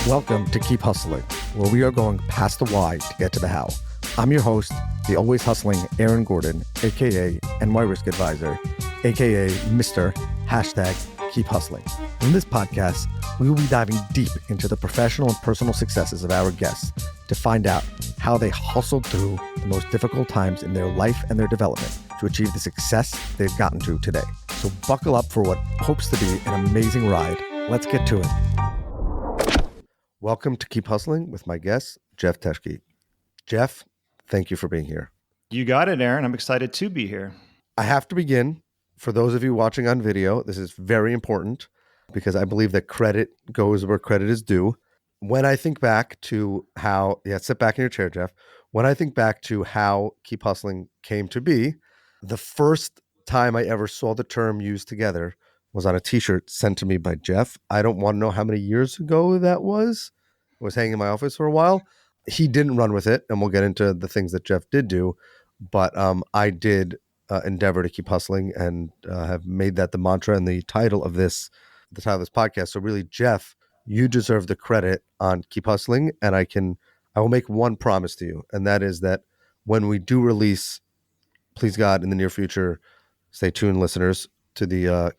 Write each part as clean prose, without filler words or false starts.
Welcome to Keep Hustling, where we are going past the why to get to the how. I'm your host, the always hustling Aaron Gordon, aka NY Risk Advisor, aka Mr. #Keep Hustling. In this podcast, we will be diving deep into the professional and personal successes of our guests to find out how they hustled through the most difficult times in their life and their development to achieve the success they've gotten to today. So buckle up for what hopes to be an amazing ride. Let's get to it. Welcome to Keep Hustling with my guest, Jeff Teschke. Jeff, thank you for being here. You got it, Aaron. I'm excited to be here. I have to begin. For those of you watching on video, this is very important because I believe that credit goes where credit is due. When I think back to how, sit back in your chair, Jeff. When I think back to how Keep Hustling came to be, the first time I ever saw the term used together was on a t-shirt sent to me by Jeff. I don't want to know how many years ago that was. It was hanging in my office for a while. He didn't run with it, and we'll get into the things that Jeff did do. But I did endeavor to keep hustling and have made that the mantra and the title of this podcast. So really, Jeff, you deserve the credit on Keep Hustling. And I will make one promise to you, and that is that when we do release, please God, in the near future, stay tuned, listeners, to the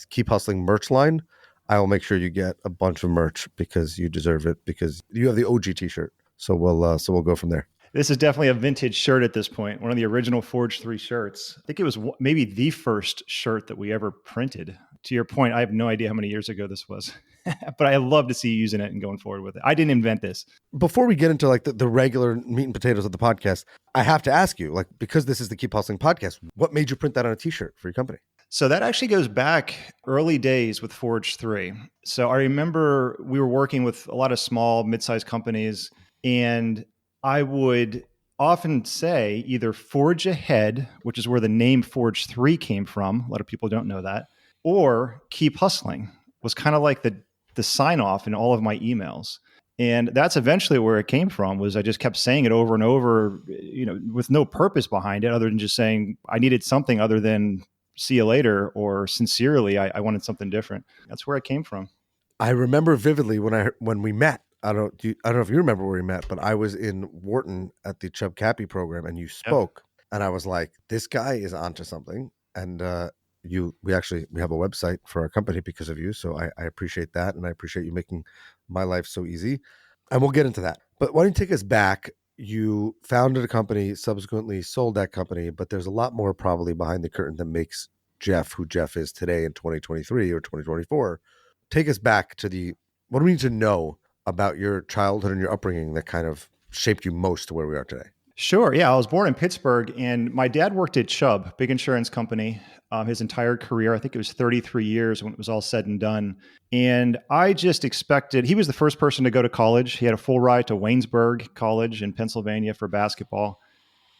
Keep Hustling merch line, I will make sure you get a bunch of merch because you deserve it, because you have the OG t-shirt. So we'll go from there. This is definitely a vintage shirt at this point. One of the original Forge 3 shirts. I think it was maybe the first shirt that we ever printed. To your point, I have no idea how many years ago this was, but I love to see you using it and going forward with it. I didn't invent this. Before we get into like the regular meat and potatoes of the podcast, I have to ask you, like, because this is the Keep Hustling podcast, what made you print that on a t-shirt for your company? So that actually goes back early days with Forge 3. So I remember we were working with a lot of small, mid-sized companies, and I would often say either forge ahead, which is where the name Forge 3 came from. A lot of people don't know that. Or keep hustling was kind of like the sign off in all of my emails. And that's eventually where it came from, was I just kept saying it over and over, with no purpose behind it other than just saying I needed something other than see you later, or sincerely, I wanted something different. That's where it came from. I remember vividly when we met. I don't know if you remember where we met, but I was in Wharton at the Chubb Cappy program, and you spoke, and I was like, "This guy is onto something." And we have a website for our company because of you, so I appreciate that, and I appreciate you making my life so easy. And we'll get into that. But why don't you take us back? You founded a company, subsequently sold that company, but there's a lot more probably behind the curtain that makes Jeff who Jeff is today in 2023 or 2024. Take us back to what do we need to know about your childhood and your upbringing that kind of shaped you most to where we are today? Sure. Yeah. I was born in Pittsburgh, and my dad worked at Chubb, big insurance company, his entire career. I think it was 33 years when it was all said and done. And I just expected, he was the first person to go to college. He had a full ride to Waynesburg College in Pennsylvania for basketball.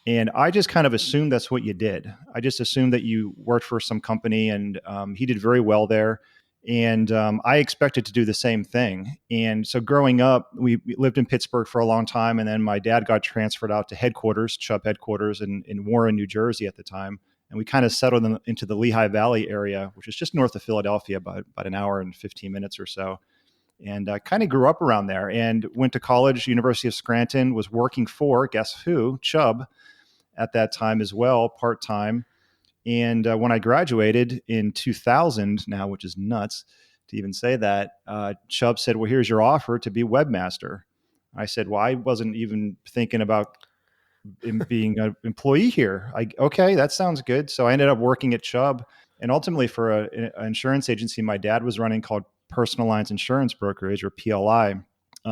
And I just kind of assumed that's what you did. I just assumed that you worked for some company, and he did very well there. And I expected to do the same thing. And so growing up, we lived in Pittsburgh for a long time. And then my dad got transferred out to headquarters, Chubb headquarters in Warren, New Jersey at the time. And we kind of settled into the Lehigh Valley area, which is just north of Philadelphia, about an hour and 15 minutes or so. And I kind of grew up around there and went to college, University of Scranton, was working for, guess who, Chubb at that time as well, part-time. And when I graduated in 2000 now, which is nuts to even say that, Chubb said, well, here's your offer to be webmaster. I said, well, I wasn't even thinking about being an employee here. Okay, that sounds good. So I ended up working at Chubb, and ultimately for an insurance agency my dad was running called Personal Lines Insurance Brokerage, or PLI,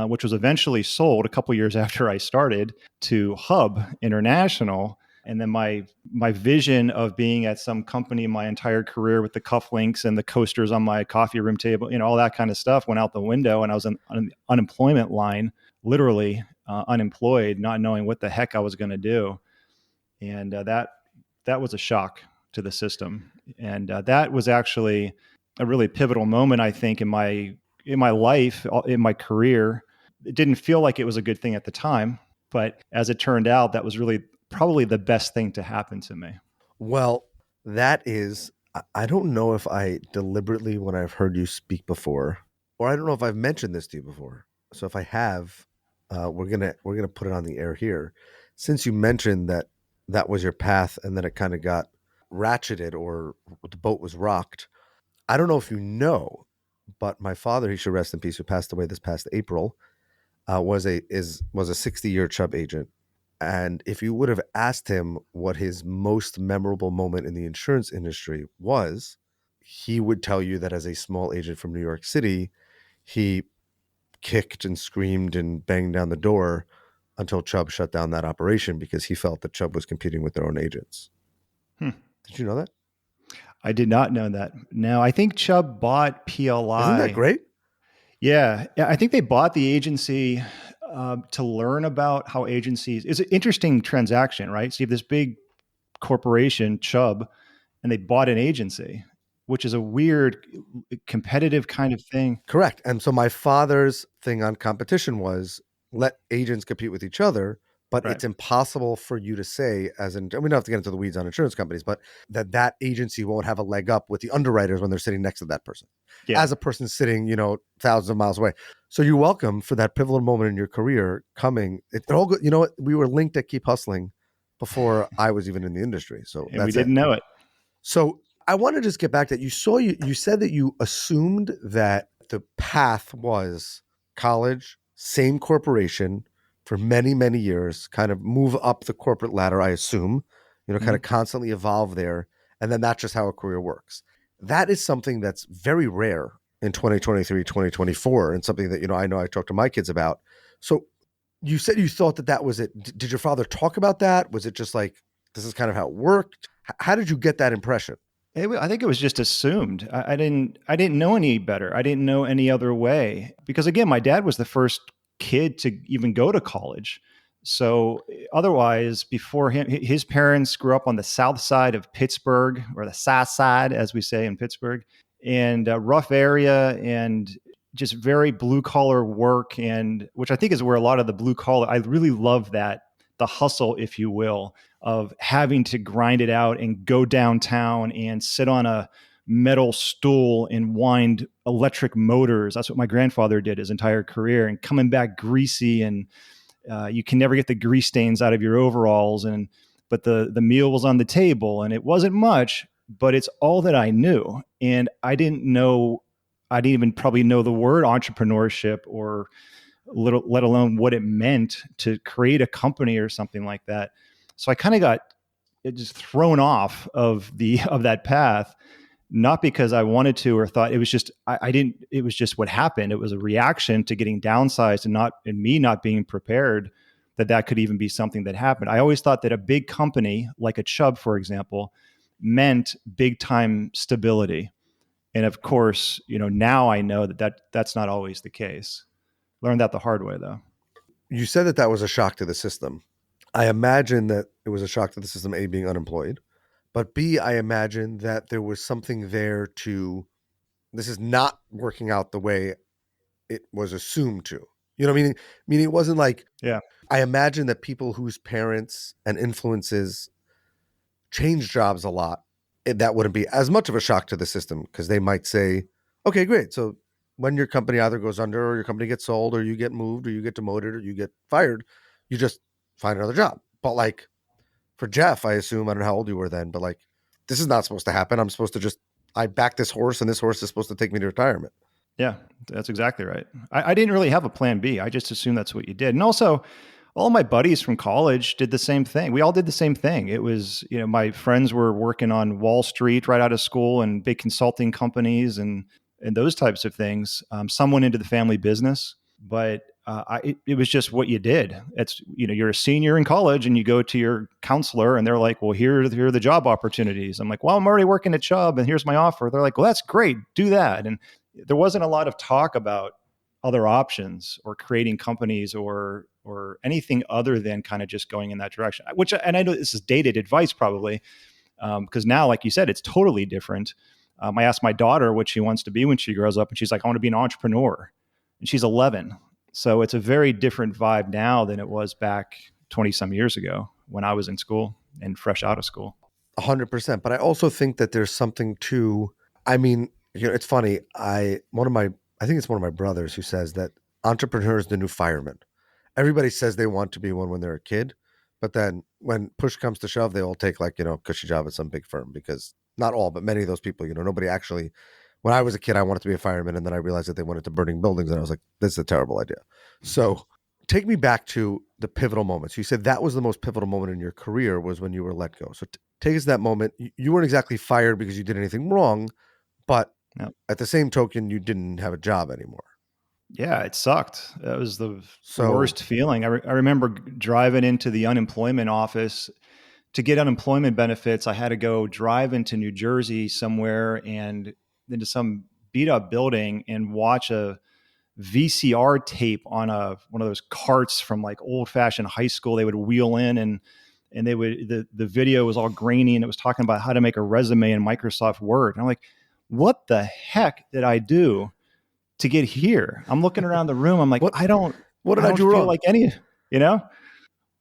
which was eventually sold a couple years after I started to Hub International. And then my vision of being at some company my entire career with the cufflinks and the coasters on my coffee room table, all that kind of stuff went out the window. And I was on the unemployment line, literally unemployed, not knowing what the heck I was going to do. And that was a shock to the system. And that was actually a really pivotal moment, I think, in my life, in my career. It didn't feel like it was a good thing at the time, but as it turned out, that was really probably the best thing to happen to me. Well, that is, I don't know if I deliberately, when I've heard you speak before, or I don't know if I've mentioned this to you before. So if I have, we're gonna put it on the air here. Since you mentioned that that was your path, and then it kind of got ratcheted, or the boat was rocked. I don't know if you know, but my father, he should rest in peace, who passed away this past April, was a 60-year Chubb agent. And if you would have asked him what his most memorable moment in the insurance industry was, he would tell you that as a small agent from New York City, he kicked and screamed and banged down the door until Chubb shut down that operation because he felt that Chubb was competing with their own agents. Hmm. Did you know that? I did not know that. No, I think Chubb bought Isn't that PLI. great? Yeah, I think they bought the agency to learn about how agencies. It's an interesting transaction, right? So you have this big corporation, Chubb, and they bought an agency, which is a weird competitive kind of thing. Correct. And so my father's thing on competition was let agents compete with each other, but Right. it's impossible for you to say, as in, and we don't have to get into the weeds on insurance companies, but that agency won't have a leg up with the underwriters when they're sitting next to that person, Yeah. as a person sitting, thousands of miles away. So you're welcome for that pivotal moment in your career coming. It all good. You know what? We were linked at Keep Hustling before I was even in the industry. So And we that's it. didn't know it. So I want to just get back that you said that you assumed that the path was college, same corporation for many, many years, kind of move up the corporate ladder, I assume, kind of constantly evolve there. And then that's just how a career works. That is something that's very rare in 2023, 2024, and something that, I know I talk to my kids about. So you said you thought that was it. Did your father talk about that? Was it just like, this is kind of how it worked? How did you get that impression? I think it was just assumed. I didn't know any better. I didn't know any other way because again, my dad was the first kid to even go to college. So otherwise, before him, his parents grew up on the south side of Pittsburgh, or the SaaS side, as we say in Pittsburgh, and a rough area and just very blue collar work, and which I think is where a lot of the blue collar. I really love that, the hustle, if you will, of having to grind it out and go downtown and sit on a metal stool and wind electric motors. That's what my grandfather did his entire career, and coming back greasy, and you can never get the grease stains out of your overalls. And but the meal was on the table, and it wasn't much, but it's all that I knew, and I didn't know. I didn't even probably know the word entrepreneurship, or let alone what it meant to create a company or something like that. So I kind of got just thrown off of that path, not because I wanted to or thought. It was just I didn't. It was just what happened. It was a reaction to getting downsized, and me not being prepared that could even be something that happened. I always thought that a big company like a Chubb, for example, meant big time stability. And of course, now I know that's not always the case. Learned that the hard way, though. You said that was a shock to the system. I imagine that it was a shock to the system, A, being unemployed, but B, I imagine that there was something there this is not working out the way it was assumed to. Meaning it wasn't like, Yeah. I imagine that people whose parents and influences change jobs a lot, that wouldn't be as much of a shock to the system, because they might say, okay, great. So when your company either goes under, or your company gets sold, or you get moved, or you get demoted, or you get fired, you just find another job. But like for Jeff, I assume, I don't know how old you were then, but like, this is not supposed to happen. I'm supposed to I back this horse, and this horse is supposed to take me to retirement. Yeah, that's exactly right. I didn't really have a plan B. I just assumed that's what you did. And also, all my buddies from college did the same thing. We all did the same thing. It was, my friends were working on Wall Street right out of school, and big consulting companies, and those types of things. Some went into the family business, but it was just what you did. It's, you're a senior in college, and you go to your counselor, and they're like, well, here are the job opportunities. I'm like, well, I'm already working at Chubb, and here's my offer. They're like, well, that's great. Do that. And there wasn't a lot of talk about other options or creating companies or anything other than kind of just going in that direction. And I know this is dated advice probably, because now, like you said, it's totally different. I asked my daughter what she wants to be when she grows up, and she's like, I want to be an entrepreneur, and she's 11. So it's a very different vibe now than it was back 20 some years ago when I was in school and fresh out of school. 100%. But I also think that there's something to, I mean, it's funny. One of my I think it's one of my brothers who says that entrepreneur is the new fireman. Everybody says they want to be one when they're a kid, but then when push comes to shove, they all take like, a cushy job at some big firm because not all, but many of those people, nobody actually, when I was a kid, I wanted to be a fireman. And then I realized that they went into burning buildings and I was like, this is a terrible idea. So take me back to the pivotal moments. You said that was the most pivotal moment in your career was when you were let go. So take us to that moment. You weren't exactly fired because you did anything wrong, but Yeah. at the same token, you didn't have a job anymore. Yeah, it sucked. That was the So worst feeling. I remember driving into the unemployment office to get unemployment benefits. I had to go drive into New Jersey somewhere and into some beat up building and watch a VCR tape on one of those carts from like old fashioned high school. They would wheel in and they would the video was all grainy and it was talking about how to make a resume in Microsoft Word. And I'm like, what the heck did I do to get here? I'm looking around the room. I'm like, what I don't what did I do feel wrong? like any, you know,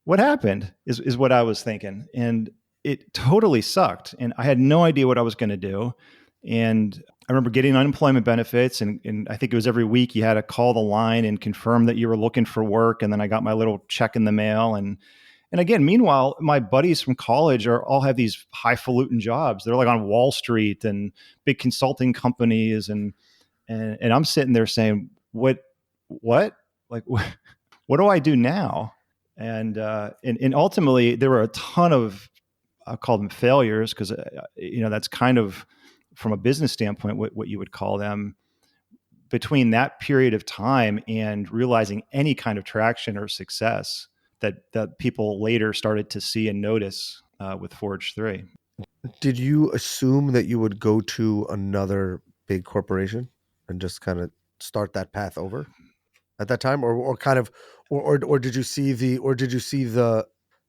what happened is what I was thinking. And it totally sucked. And I had no idea what I was going to do. And I remember getting unemployment benefits. And I think it was every week you had to call the line and confirm that you were looking for work. And then I got my little check in the mail. And again, meanwhile, my buddies from college all have these highfalutin jobs. They're like on Wall Street and big consulting companies. And I'm sitting there saying, what, like, what do I do now? And ultimately there were a ton of, I'll call them failures because, that's kind of from a business standpoint, what you would call them. Between that period of time and realizing any kind of traction or success that people later started to see and notice with Forge 3. Did you assume that you would go to another big corporation and just kind of start that path over at that time, or kind of, or did you see the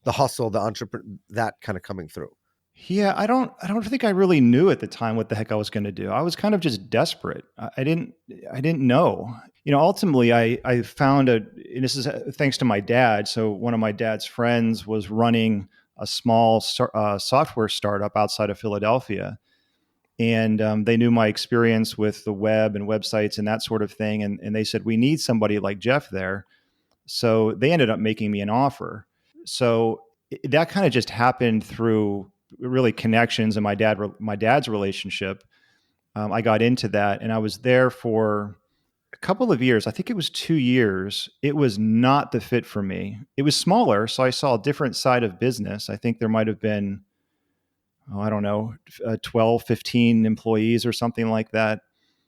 hustle, the entrepreneur, that kind of coming through? Yeah, I don't think I really knew at the time what the heck I was going to do. I was kind of just desperate. I didn't know. Ultimately I found and this is thanks to my dad. So one of my dad's friends was running a small software startup outside of Philadelphia. And they knew my experience with the web and websites and that sort of thing. And they said, we need somebody like Jeff there. So they ended up making me an offer. So that kind of just happened through really connections and my dad's relationship. I got into that and I was there for a couple of years. I think it was 2 years. It was not the fit for me. It was smaller, so I saw a different side of business. I think there might have been, I don't know, 12, 15 employees or something like that.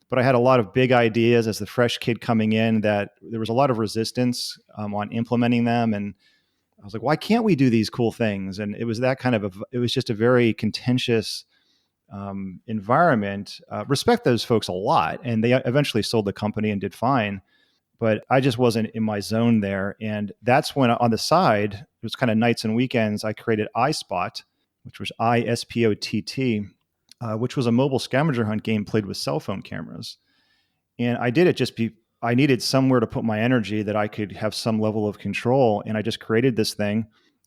But I had a lot of big ideas as the fresh kid coming in that there was a lot of resistance on implementing them. And I was like, why can't we do these cool things? And it was that kind of it was just a very contentious environment. Respect those folks a lot. And they eventually sold the company and did fine. But I just wasn't in my zone there. And that's when on the side, it was kind of nights and weekends, I created iSpot, which was ISPOTT, which was a mobile scavenger hunt game played with cell phone cameras. And I did it I needed somewhere to put my energy that I could have some level of control. And I just created this thing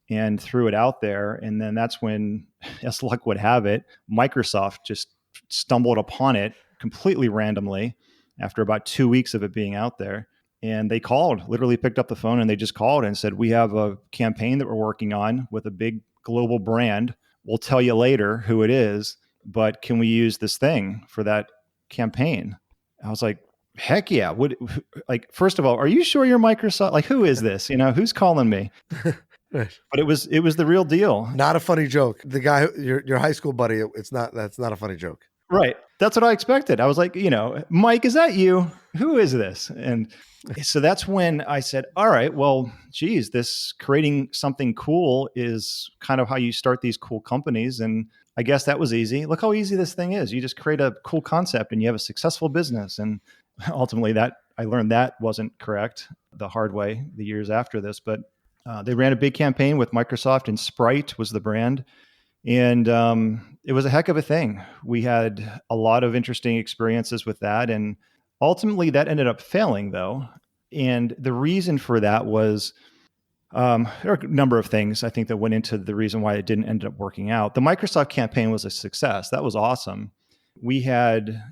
and threw it out there. And then that's when, as luck would have it, Microsoft just stumbled upon it completely randomly after about 2 weeks of it being out there. And they literally picked up the phone and they just called and said, we have a campaign that we're working on with a big global brand. We'll tell you later who it is, but can we use this thing for that campaign? I was like, heck yeah. Like, first of all, are you sure you're Microsoft? Like, who is this? Who's calling me? Right. But it was the real deal. Not a funny joke. The guy, your high school buddy, that's not a funny joke. Right. That's what I expected. I was like, Mike, is that you? Who is this? And so that's when I said, all right, well, geez, this creating something cool is kind of how you start these cool companies. And I guess that was easy. Look how easy this thing is. You just create a cool concept and you have a successful business. And ultimately I learned that wasn't correct the hard way the years after this, but they ran a big campaign with Microsoft and Sprite was the brand. And it was a heck of a thing. We had a lot of interesting experiences with that. And ultimately, that ended up failing, though. And the reason for that was there are a number of things I think that went into the reason why it didn't end up working out. The Microsoft campaign was a success. That was awesome. We had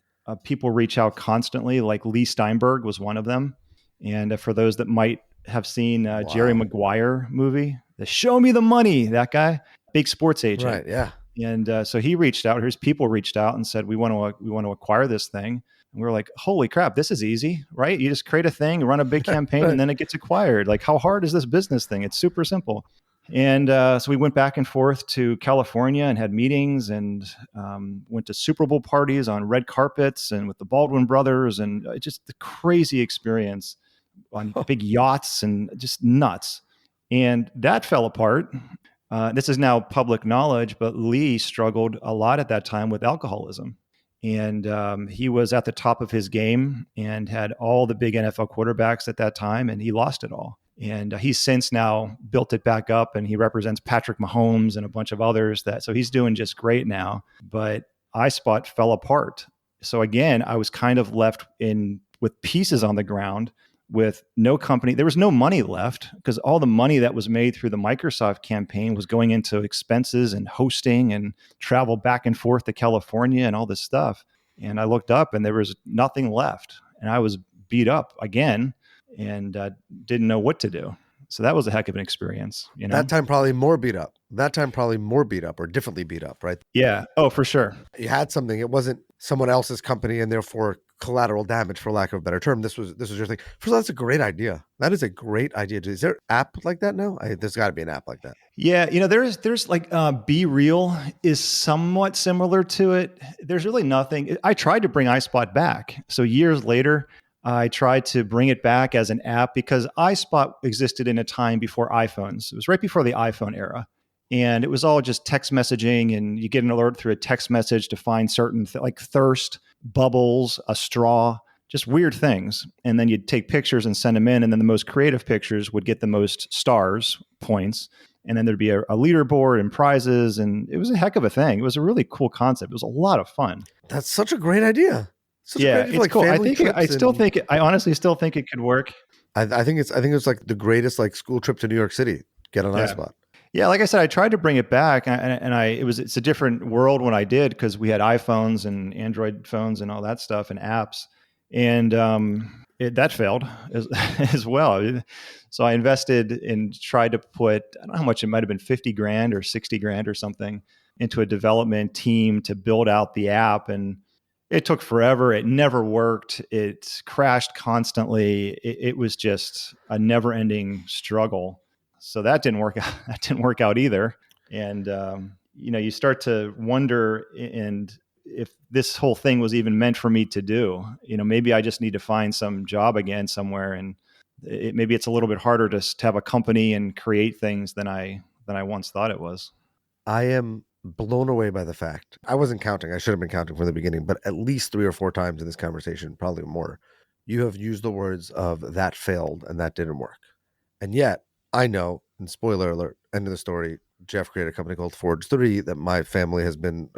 people reach out constantly, like Lee Steinberg was one of them. And for those that might have seen Jerry Wow. Maguire movie, the Show Me the Money, that guy, big sports agent. Right. Yeah. And so he reached out. His people reached out and said, we want to acquire this thing. And we were like, holy crap, this is easy, right? You just create a thing, run a big campaign, Right. and then it gets acquired. Like, how hard is this business thing? It's super simple. And so we went back and forth to California and had meetings and went to Super Bowl parties on red carpets and with the Baldwin brothers, and just the crazy experience on big yachts and just nuts. And that fell apart. This is now public knowledge, but Lee struggled a lot at that time with alcoholism. And he was at the top of his game and had all the big NFL quarterbacks at that time, and he lost it all. And he's since now built it back up, and he represents Patrick Mahomes and a bunch of others. So he's doing just great now. But iSpot fell apart. So again, I was kind of left in with pieces on the ground with no company. There was no money left because all the money that was made through the Microsoft campaign was going into expenses and hosting and travel back and forth to California and all this stuff. And I looked up and there was nothing left. And I was beat up again and didn't know what to do. So that was a heck of an experience. That time probably more beat up. Or differently beat up, right? Yeah. Oh, for sure. You had something. It wasn't someone else's company and therefore collateral damage, for lack of a better term. This was your thing. First of all, that's a great idea. That is a great idea. Is there an app like that now? There's got to be an app like that. Yeah, there's like Be Real is somewhat similar to it. There's really nothing. I tried to bring iSpot back. So years later, I tried to bring it back as an app because iSpot existed in a time before iPhones. It was right before the iPhone era. And it was all just text messaging, and you get an alert through a text message to find certain like thirst, bubbles, a straw, just weird things. And then you'd take pictures and send them in. And then the most creative pictures would get the most stars, points. And then there'd be a leaderboard and prizes. And it was a heck of a thing. It was a really cool concept. It was a lot of fun. That's such a great idea. It's cool. I honestly still think it could work. I think it's like the greatest like school trip to New York City. Get on iSpot. Yeah, like I said, I tried to bring it back, it's a different world when I did because we had iPhones and Android phones and all that stuff and apps, and that failed as well. So I invested and tried to put, I don't know how much, it might have been 50 grand or 60 grand or something into a development team to build out the app, and it took forever. It never worked. It crashed constantly. It was just a never-ending struggle. So that didn't work out. That didn't work out either. And you start to wonder, and if this whole thing was even meant for me to do. Maybe I just need to find some job again somewhere, and maybe it's a little bit harder to have a company and create things than I once thought it was. I am blown away by the fact. I wasn't counting. I should have been counting from the beginning, but at least 3 or 4 times in this conversation, probably more, you have used the words of "that failed" and "that didn't work." And yet, I know, and spoiler alert, end of the story, Jeff created a company called Forge 3 that my family has been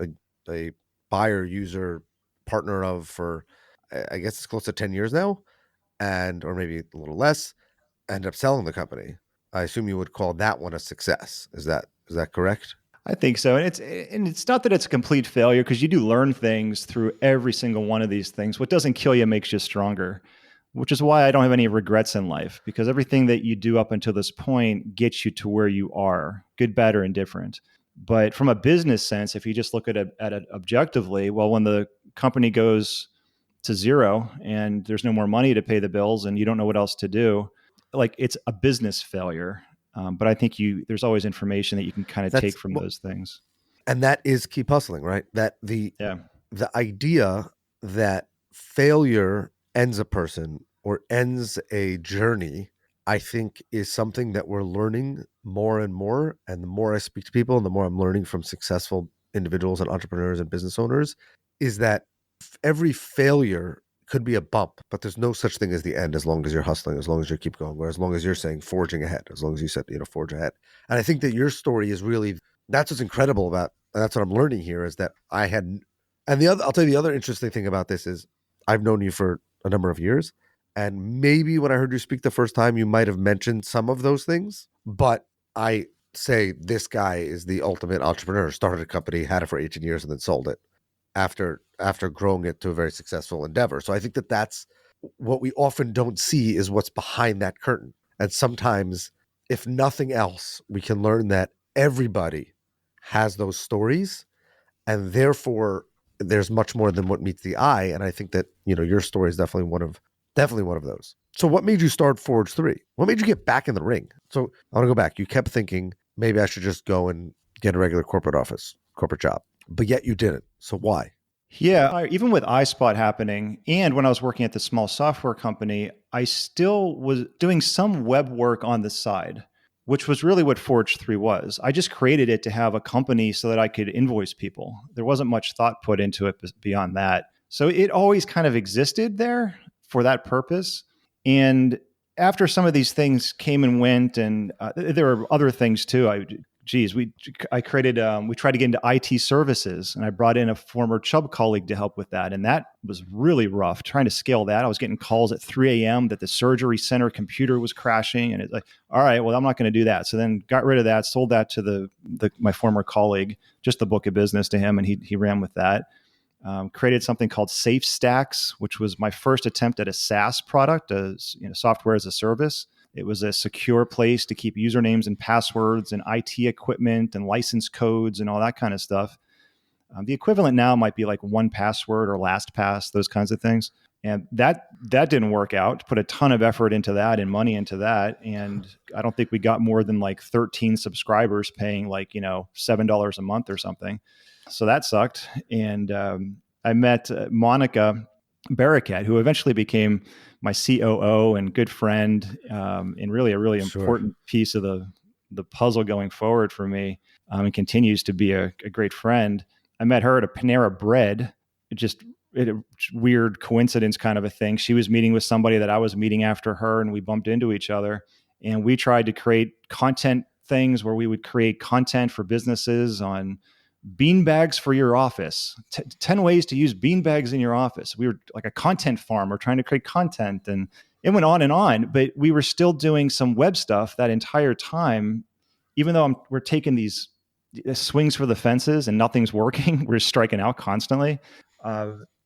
a buyer, user, partner of for, I guess it's close to 10 years now, or maybe a little less. Ended up selling the company. I assume you would call that one a success. Is that correct? I think so. And it's not that it's a complete failure, because you do learn things through every single one of these things. What doesn't kill you makes you stronger, which is why I don't have any regrets in life, because everything that you do up until this point gets you to where you are, good, bad, or indifferent. But from a business sense, if you just look at it objectively, well, when the company goes to zero and there's no more money to pay the bills and you don't know what else to do, like, it's a business failure. But I think there's always information that you can kind of take from those things. And that is keep hustling, right? That the idea that failure ends a person or ends a journey, I think is something that we're learning more and more. And the more I speak to people and the more I'm learning from successful individuals and entrepreneurs and business owners, is that every failure could be a bump, but there's no such thing as the end as long as you're hustling, as long as you keep going, or as long as you're saying forging ahead, as long as you said, forge ahead. And I think that your story is really, that's what's incredible about, and that's what I'm learning here, is that I'll tell you the other interesting thing about this is I've known you for a number of years, and maybe when I heard you speak the first time, you might have mentioned some of those things, but I say this guy is the ultimate entrepreneur, started a company, had it for 18 years and then sold it. after growing it to a very successful endeavor. So I think that that's what we often don't see is what's behind that curtain. And sometimes, if nothing else, we can learn that everybody has those stories, and therefore there's much more than what meets the eye. And I think that, your story is definitely one of those. So what made you start Forge 3? What made you get back in the ring? So I want to go back. You kept thinking maybe I should just go and get a regular corporate job, but yet you didn't. So why? Yeah, even with iSpot happening, and when I was working at the small software company, I still was doing some web work on the side, which was really what Forge 3 was. I just created it to have a company so that I could invoice people. There wasn't much thought put into it beyond that. So it always kind of existed there for that purpose. And after some of these things came and went, and there were other things too. I created, we tried to get into IT services, and I brought in a former Chubb colleague to help with that. And that was really rough trying to scale that. I was getting calls at 3 a.m. that the surgery center computer was crashing. And it's like, all right, well, I'm not going to do that. So then got rid of that, sold that to my former colleague, just the book of business to him. And he ran with that. Created something called Safe Stacks, which was my first attempt at a SaaS product, as software as a service. It was a secure place to keep usernames and passwords and IT equipment and license codes and all that kind of stuff. The equivalent now might be like 1Password or LastPass, those kinds of things. And that didn't work out. Put a ton of effort into that and money into that. And I don't think we got more than like 13 subscribers paying like, $7 a month or something. So that sucked. And I met Monica Barakat, who eventually became my COO and good friend, and really a really important piece of the puzzle going forward for me, and continues to be a great friend. I met her at a Panera Bread, just a weird coincidence kind of a thing. She was meeting with somebody that I was meeting after her, and we bumped into each other. And we tried to create content things where we would create content for businesses on beanbags for your office, 10 ways to use beanbags in your office. We were like a content farm. We're trying to create content, and it went on, but we were still doing some web stuff that entire time, even though we're taking these swings for the fences and nothing's working. We're striking out constantly.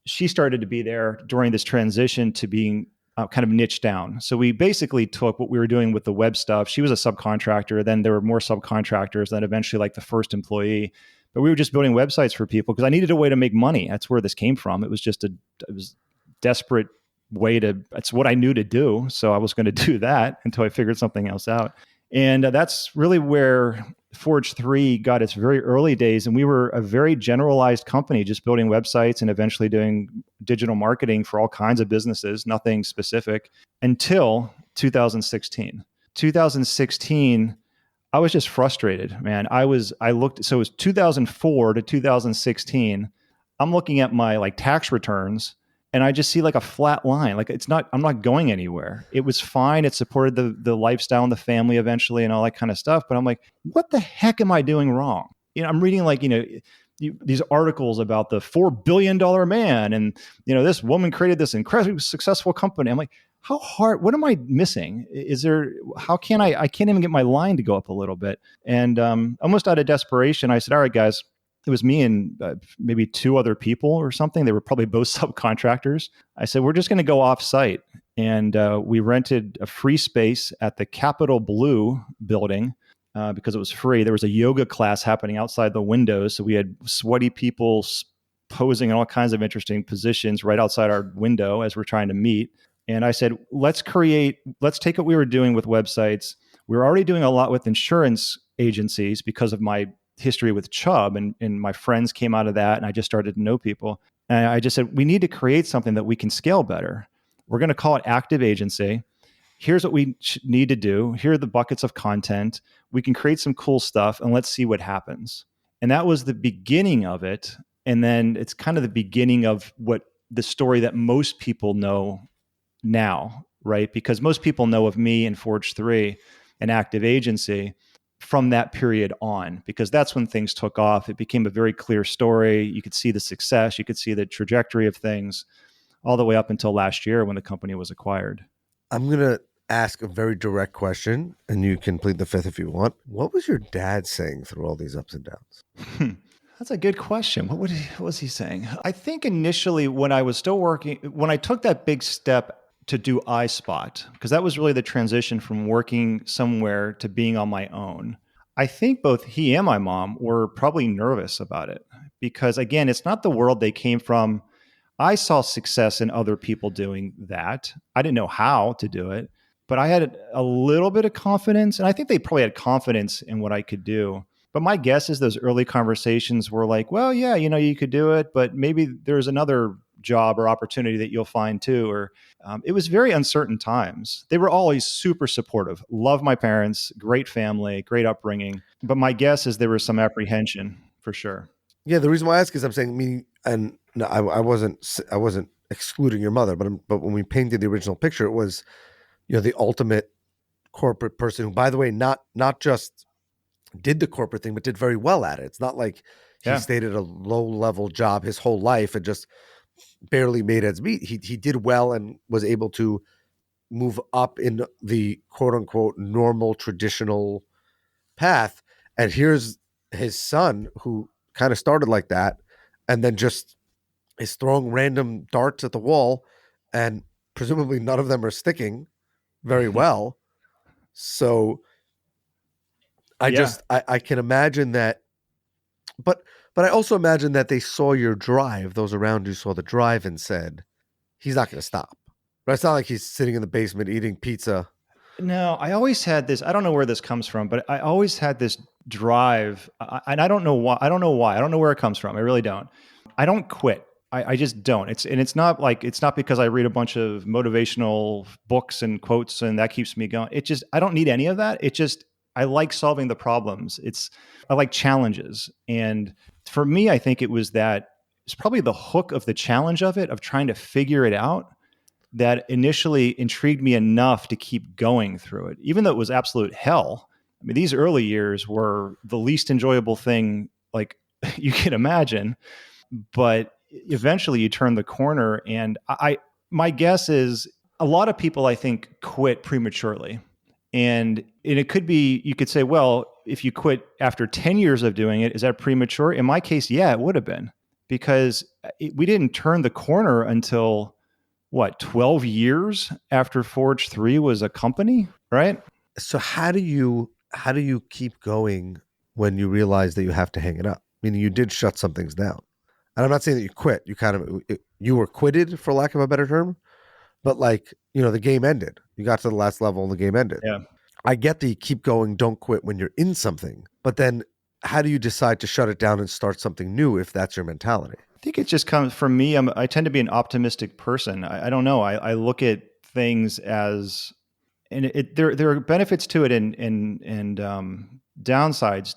She started to be there during this transition to being kind of niched down. So we basically took what we were doing with the web stuff. She was a subcontractor. Then there were more subcontractors. Then eventually like the first employee. But we were just building websites for people because I needed a way to make money. That's where this came from. It was just it was desperate way it's what I knew to do. So I was going to do that until I figured something else out. And that's really where Forge 3 got its very early days. And we were a very generalized company, just building websites and eventually doing digital marketing for all kinds of businesses, nothing specific, until 2016. 2016, I was just frustrated, man. So it was 2004 to 2016. I'm looking at my like tax returns, and I just see like a flat line. Like I'm not going anywhere. It was fine. It supported the lifestyle and the family eventually and all that kind of stuff. But I'm like, what the heck am I doing wrong? I'm reading like, these articles about the $4 billion man. And, this woman created this incredibly successful company. I'm like, how hard, what am I missing? I can't even get my line to go up a little bit. And almost out of desperation, I said, all right, guys, it was me and maybe two other people or something. They were probably both subcontractors. I said, we're just going to go off site. And we rented a free space at the Capitol Blue building because it was free. There was a yoga class happening outside the windows. So we had sweaty people posing in all kinds of interesting positions right outside our window as we're trying to meet. And I said, let's take what we were doing with websites. We were already doing a lot with insurance agencies because of my history with Chubb, and my friends came out of that, and I just started to know people. And I just said, we need to create something that we can scale better. We're going to call it Active Agency. Here's what we need to do. Here are the buckets of content. We can create some cool stuff, and let's see what happens. And that was the beginning of it. And then it's kind of the beginning of what the story that most people know now, right? Because most people know of me and Forge 3 and Active Agency from that period on, because that's when things took off. It became a very clear story. You could see the success, you could see the trajectory of things all the way up until last year when the company was acquired. I'm going to ask a very direct question, and you can plead the fifth if you want. What was your dad saying through all these ups and downs? That's a good question. What was he saying? I think initially when I was still working, when I took that big step to do iSpot, because that was really the transition from working somewhere to being on my own. I think both he and my mom were probably nervous about it because, again, it's not the world they came from. I saw success in other people doing that. I didn't know how to do it, but I had a little bit of confidence. And I think they probably had confidence in what I could do. But my guess is those early conversations were like, well, yeah, you could do it, but maybe there's another job or opportunity that you'll find too. Or it was very uncertain times. They were always super supportive. Love my parents, great family, great upbringing. But my guess is there was some apprehension for sure. Yeah, the reason why I ask is I'm saying me, and no, I wasn't excluding your mother, but when we painted the original picture, it was the ultimate corporate person who, by the way, not just did the corporate thing, but did very well at it. It's not like he Yeah. stayed at a low level job his whole life and just barely made ends meet. He did well and was able to move up in the quote unquote normal traditional path. And here's his son who kind of started like that and then just is throwing random darts at the wall, and presumably none of them are sticking very well. So Yeah. I can imagine that, but I also imagine that they saw your drive. Those around you saw the drive and said, "He's not going to stop." But it's not like he's sitting in the basement eating pizza. No, I always had this. I don't know where this comes from, but I always had this drive, and I don't know why. I don't know why. I don't know where it comes from. I really don't. I don't quit. I just don't. It's not like it's not because I read a bunch of motivational books and quotes and that keeps me going. It just I don't need any of that. It just I like solving the problems. I like challenges, and for me, I think it was that it's probably the hook of the challenge of it of trying to figure it out that initially intrigued me enough to keep going through it, even though it was absolute hell. I mean, these early years were the least enjoyable thing like you can imagine, but eventually you turn the corner. And my guess is a lot of people, I think, quit prematurely. And it could be, you could say, well, if you quit after 10 years of doing it, is that premature? In my case, yeah, it would have been because we didn't turn the corner until what, 12 years after Forge 3 was a company, right? So how do you keep going when you realize that you have to hang it up? Meaning you did shut some things down. And I'm not saying that you quit. You kind of you were quitted, for lack of a better term, but like, the game ended. You got to the last level and the game ended. Yeah. I get the keep going, don't quit when you're in something, but then how do you decide to shut it down and start something new if that's your mentality? I think it just comes from me. I tend to be an optimistic person. I don't know. I look at things as, and there are benefits to it and downsides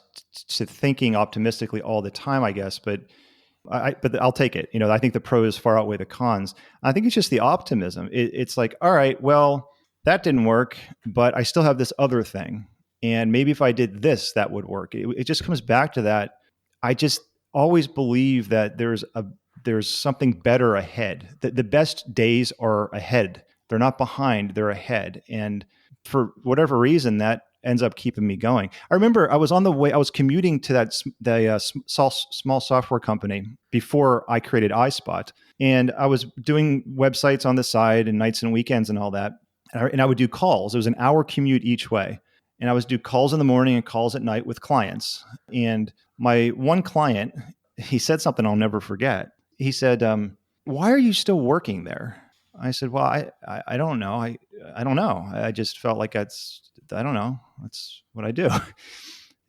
to thinking optimistically all the time, I guess. But but I'll take it. I think the pros far outweigh the cons. I think it's just the optimism. It's like, all right, well, that didn't work, but I still have this other thing, and maybe if I did this, that would work. It just comes back to that. I just always believe that there's something better ahead. The best days are ahead. They're not behind, they're ahead. And for whatever reason, that ends up keeping me going. I remember I was on the way, I was commuting to the small software company before I created iSpot. And I was doing websites on the side and nights and weekends and all that. And I would do calls. It was an hour commute each way. And I was do calls in the morning and calls at night with clients. And my one client, he said something I'll never forget. He said, "Why are you still working there?" I said, "Well, I don't know. I don't know. I just felt like I don't know. That's what I do."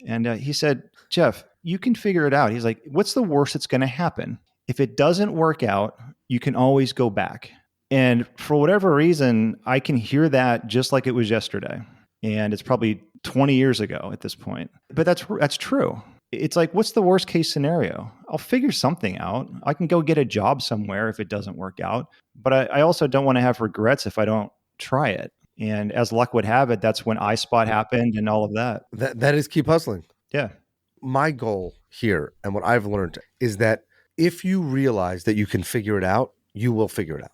And he said, "Jeff, you can figure it out." He's like, "What's the worst that's going to happen? If it doesn't work out, you can always go back." And for whatever reason, I can hear that just like it was yesterday. And it's probably 20 years ago at this point. But that's true. It's like, what's the worst case scenario? I'll figure something out. I can go get a job somewhere if it doesn't work out. But I also don't want to have regrets if I don't try it. And as luck would have it, that's when iSpot happened and all of that. That is keep hustling. Yeah. My goal here and what I've learned is that if you realize that you can figure it out, you will figure it out.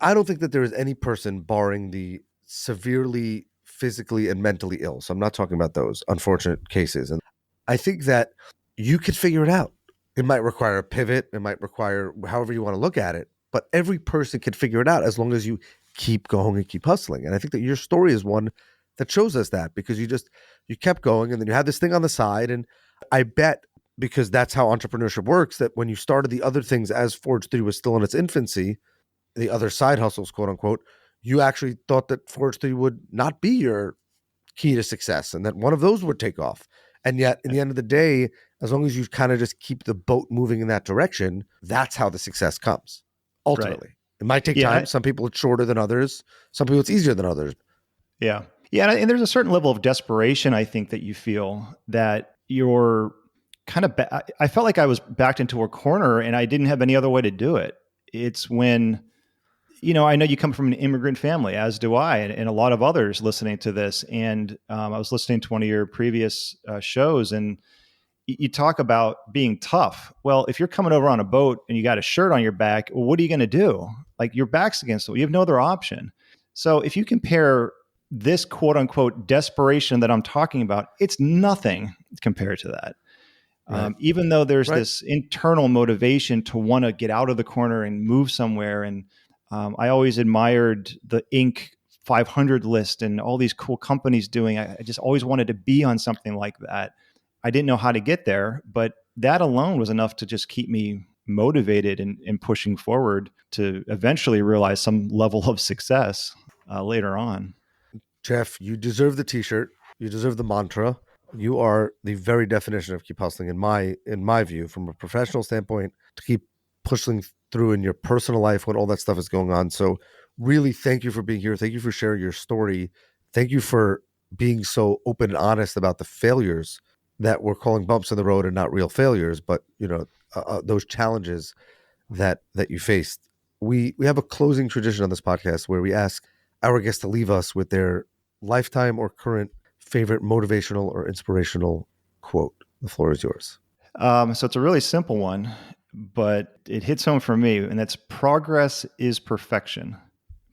I don't think that there is any person, barring the severely physically and mentally ill. So I'm not talking about those unfortunate cases. And I think that you could figure it out. It might require a pivot. It might require however you want to look at it. But every person can figure it out as long as you keep going and keep hustling. And I think that your story is one that shows us that, because you kept going, and then you had this thing on the side. And I bet, because that's how entrepreneurship works, that when you started the other things as Forge 3 was still in its infancy, the other side hustles, quote unquote, you actually thought that Forge 3 would not be your key to success and that one of those would take off. And yet, in the end of the day, as long as you kind of just keep the boat moving in that direction, that's how the success comes. Ultimately, Right. It might take time. Some people it's shorter than others. Some people it's easier than others. Yeah. Yeah. And there's a certain level of desperation, I think, that you feel that you're kind of, I felt like I was backed into a corner and I didn't have any other way to do it. It's when, I know you come from an immigrant family, as do I, and a lot of others listening to this. And I was listening to one of your previous shows, and you talk about being tough. Well, if you're coming over on a boat and you got a shirt on your back, well, what are you going to do? Like, your back's against it. You have no other option. So if you compare this quote unquote desperation that I'm talking about, it's nothing compared to that. Right. Even though there's this internal motivation to want to get out of the corner and move somewhere. And I always admired the Inc. 500 list and all these cool companies doing. I just always wanted to be on something like that. I didn't know how to get there, but that alone was enough to just keep me motivated and pushing forward to eventually realize some level of success later on. Jeff, you deserve the t-shirt. You deserve the mantra. You are the very definition of keep hustling in my view, from a professional standpoint, to keep pushing through in your personal life when all that stuff is going on. So really, thank you for being here. Thank you for sharing your story. Thank you for being so open and honest about the failures that we're calling bumps in the road and not real failures, but those challenges that you faced. We have a closing tradition on this podcast where we ask our guests to leave us with their lifetime or current favorite motivational or inspirational quote. The floor is yours. So it's a really simple one, but it hits home for me, and that's progress is perfection.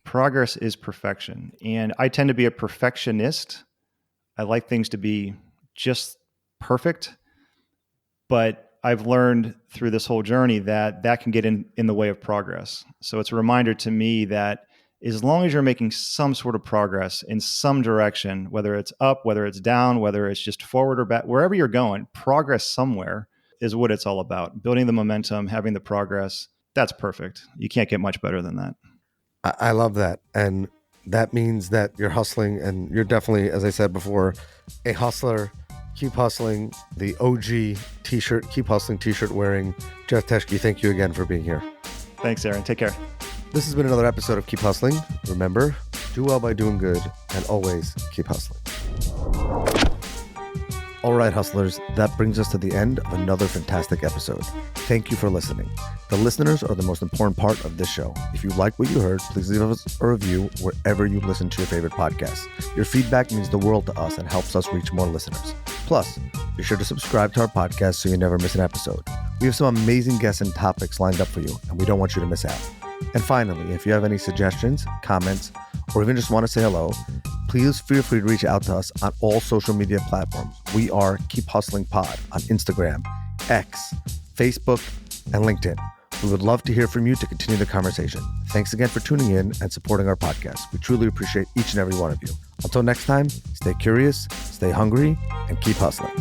Progress is perfection. And I tend to be a perfectionist. I like things to be just perfect, but I've learned through this whole journey that can get in the way of progress. So it's a reminder to me that as long as you're making some sort of progress in some direction, whether it's up, whether it's down, whether it's just forward or back, wherever you're going, progress somewhere is what it's all about. Building the momentum, having the progress, that's perfect. You can't get much better than that. I love that. And that means that you're hustling, and you're definitely, as I said before, a hustler. Keep hustling. The OG t-shirt, keep hustling t-shirt wearing Jeff Teschke. Thank you again for being here. Thanks, Aaron. Take care. This has been another episode of Keep Hustling. Remember, do well by doing good, and always keep hustling. All right, hustlers, that brings us to the end of another fantastic episode. Thank you for listening. The listeners are the most important part of this show. If you like what you heard, please leave us a review wherever you listen to your favorite podcasts. Your feedback means the world to us and helps us reach more listeners. Plus, be sure to subscribe to our podcast so you never miss an episode. We have some amazing guests and topics lined up for you, and we don't want you to miss out. And finally, if you have any suggestions, comments, or even just want to say hello, please feel free to reach out to us on all social media platforms. We are Keep Hustling Pod on Instagram, X, Facebook, and LinkedIn. We would love to hear from you to continue the conversation. Thanks again for tuning in and supporting our podcast. We truly appreciate each and every one of you. Until next time, stay curious, stay hungry, and keep hustling.